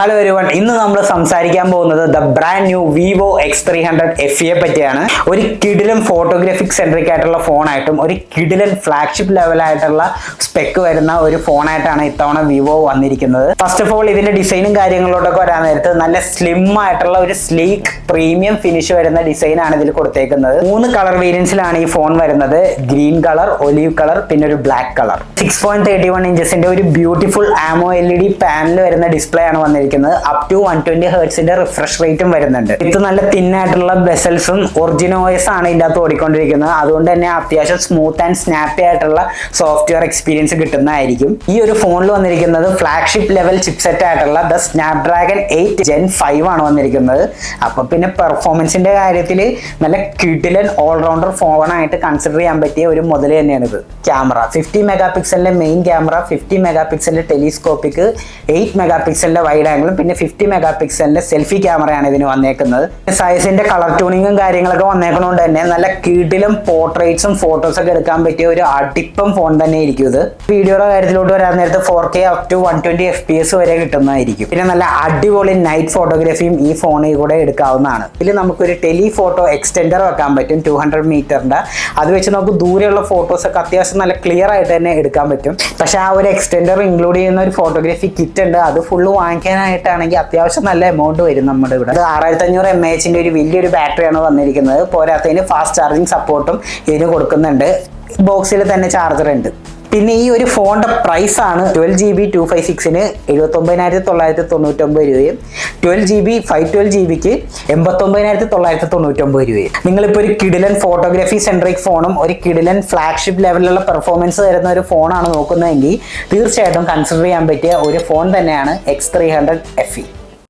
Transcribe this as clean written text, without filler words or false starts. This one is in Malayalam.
ഹലോ എവരിവൺ, ഇന്ന് നമ്മൾ സംസാരിക്കാൻ പോകുന്നത് the brand new Vivo X300 FE പറ്റിയാണ്. ഒരു കിടിലൻ ഫോട്ടോഗ്രാഫിക് സെൻട്രിക് ആയിട്ടുള്ള ഫോണായിട്ടും ഒരു കിടിലൻ ഫ്ലാഗ്ഷിപ്പ് ലെവലായിട്ടുള്ള സ്പെക്ക് വരുന്ന ഒരു ഫോണായിട്ടാണ് ഇത്തവണ വിവോ വന്നിരിക്കുന്നത്. ഫസ്റ്റ് ഓഫ് ഓൾ ഇതിന്റെ ഡിസൈനും കാര്യങ്ങളിലോട്ടൊക്കെ വരാൻ നേരത്ത് നല്ല സ്ലിം ആയിട്ടുള്ള ഒരു സ്ലീക്ക് പ്രീമിയം ഫിനിഷ് വരുന്ന ഡിസൈൻ ആണ് ഇതിൽ കൊടുത്തേക്കുന്നത്. 3 കളർ വേരിയൻസിലാണ് ഈ ഫോൺ വരുന്നത്. ഗ്രീൻ കളർ, ഒലീവ് കളർ, പിന്നെ ഒരു ബ്ലാക്ക് കളർ. 6.31 ഇഞ്ചസിന്റെ ഒരു ബ്യൂട്ടിഫുൾ ആമോ LED പാനൽ വരുന്ന ഡിസ്പ്ലേ ആണ് വന്നിരിക്കുന്നത്. അപ് ടു 120 ഹെർട്സിന്റെ റിഫ്രഷ് റേറ്റും വരുന്നുണ്ട്. ഇത് നല്ല തിന്നായിട്ടുള്ള ബെസൽസും ഒറിജിനോയസ് ആണ് ഇതിന്റെ അകത്ത് ഓടിക്കൊണ്ടിരിക്കുന്നത്. അതുകൊണ്ട് തന്നെ അത്യാവശ്യം സ്മൂത്ത് ആൻഡ് സ്നാപ്പി ആയിട്ടുള്ള സോഫ്റ്റ്വെയർ എക്സ്പീരിയൻസ് കിട്ടുന്നതായിരിക്കും. ഈ ഒരു ഫോണിൽ വന്നിരിക്കുന്നത് ഫ്ലാഗ്ഷിപ്പ് ലെവൽ ചിപ്സെറ്റ് ആയിട്ടുള്ള ദ സ്നാപ്ഡ്രാഗൺ 8 Gen 5 ആണ് വന്നിരിക്കുന്നത്. അപ്പൊ പിന്നെ പെർഫോമൻസിന്റെ കാര്യത്തിൽ നല്ല കിടിലൻ ഓൾറൗണ്ടർ ഫോണായിട്ട് കൺസിഡർ ചെയ്യാൻ പറ്റിയ ഒരു മുതൽ തന്നെയാണ് ഇത്. ക്യാമറ 50 മെഗാ പിക്സലിന്റെ മെയിൻ ക്യാമറ, 50 മെഗാ പിക്സലിന്റെ ടെലിസ്കോപ്പിക്, 8 മെഗാ പിക്സലിന്റെ വൈഡ് ആംഗിളും പിന്നെ 50 മെഗാ പിക്സലിന്റെ സെൽഫി ക്യാമറയാണ് ഇതിന് വന്നേക്കുന്നത്. സൈസിന്റെ കളർ ട്യൂണിങ്ങും കാര്യങ്ങളൊക്കെ വന്നേക്കുന്നതുകൊണ്ട് തന്നെ നല്ല കിടിലും പോർട്രേറ്റ്സും ഫോട്ടോസ് ഒക്കെ എടുക്കാൻ പറ്റിയ ഒരു അടിപ്പം ഫോൺ തന്നെ ആയിരിക്കും ഇത്. വീഡിയോയുടെ കാര്യത്തിലോട്ട് വരാൻ നേരത്ത് 4K അപ് ടു 120 FPS വരെ കിട്ടുന്നതായിരിക്കും. പിന്നെ നല്ല അടിപൊളി നൈറ്റ് ഫോട്ടോഗ്രാഫിയും ഈ ഫോണിൽ കൂടെ എടുക്കാവുന്നതാണ്. ഇതിൽ നമുക്കൊരു ടെലി ഫോട്ടോ എക്സ്റ്റെൻഡർ വെക്കാൻ പറ്റും 200 മീറ്ററിന്റെ. അത് വെച്ച് നമുക്ക് ദൂരെയുള്ള ഫോട്ടോസ് ഒക്കെ അത്യാവശ്യം നല്ല ക്ലിയർ ആയിട്ട് തന്നെ എടുക്കാൻ പറ്റും. പക്ഷെ ആ ഒരു എക്സ്റ്റെൻഡർ ഇൻക്ലൂഡ് ചെയ്യുന്ന ഒരു ഫോട്ടോഗ്രാഫി കിറ്റ് ഉണ്ട്. അത് ഫുള്ള് വാങ്ങിക്കാനായിട്ടാണെങ്കിൽ അത്യാവശ്യം നല്ല എമൗണ്ട് വരും നമ്മുടെ ഇവിടെ. 6500 mAh ഒരു വലിയൊരു ബാറ്ററിയാണ് വന്നിരിക്കുന്നത്. പോരാത്തതിന് ഫാസ്റ്റ് ചാർജിങ് സപ്പോർട്ടും ഇതിന് കൊടുക്കുന്നുണ്ട്. ബോക്സിൽ തന്നെ ചാർജർ ഉണ്ട്. പിന്നെ ഈ ഒരു ഫോണിന്റെ പ്രൈസ് ആണ് 12GB 256-ന് 79,999 രൂപയും 12GB 512GBക്ക് 89,999 രൂപയും. നിങ്ങളിപ്പോൾ ഒരു കിടിലൻ ഫോട്ടോഗ്രാഫി സെൻട്രിക് ഫോണും ഒരു കിടിലൻ ഫ്ലാഗ്ഷിപ്പ് ലെവലിലുള്ള പെർഫോമൻസ് തരുന്ന ഒരു ഫോണാണ് നോക്കുന്നതെങ്കിൽ തീർച്ചയായിട്ടും കൺസിഡർ ചെയ്യാൻ പറ്റിയ ഒരു ഫോൺ തന്നെയാണ് X300 FE.